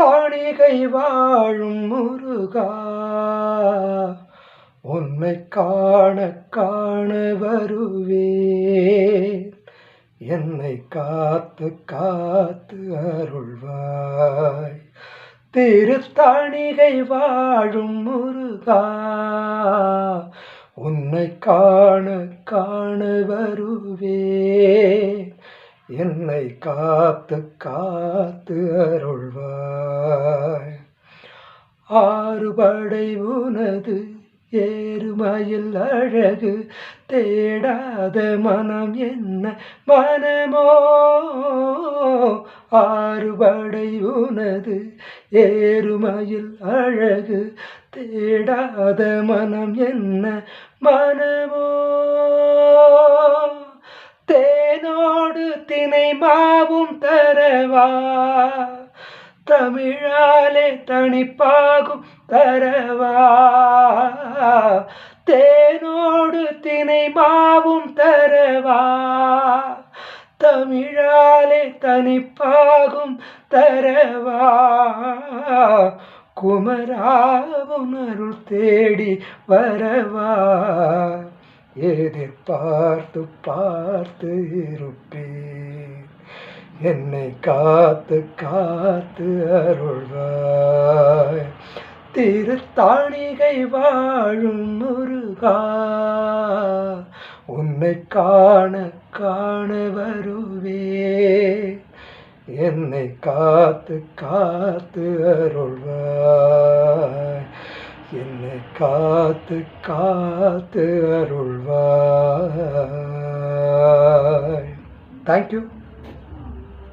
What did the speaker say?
தாணிகை வாழும் முருகா, உன்னை காண காண வருவேன். என்னை காத்து காத்து அருள்வாய். திருத்தாணிகை வாழும் முருகா, உன்னை காண காண வருவேன். என்னை காத்து காத்து அருள்வாய். ஆறுபடை உனது ஏறுமயில் அழகு, தேடாத மனம் என்ன மனமோ. ஆறுபடை உனது ஏறுமயில் அழகு, தேடாத மனம் என்ன மனமோ. தேனோடு தினை மாவும் தரவா, தமிழாலே தனிப்பாகும் தரவா. தேனோடு தினை மாவும் தரவா, தமிழாலே தனிப்பாகும் தரவா. குமராவும் அருள் தேடி வரவா, எதிர்பார்த்து பார்த்து இருப்பேன். என்னை காத்து காத்து அருள்வாய். திருத்தாணிகை வாழும் முருகா, உன்னை காண காண வருவேன். என்னை காத்து காத்து அருள்வாய். என்னை காத்து காத்து அருள்வாய். தேங்க்யூ.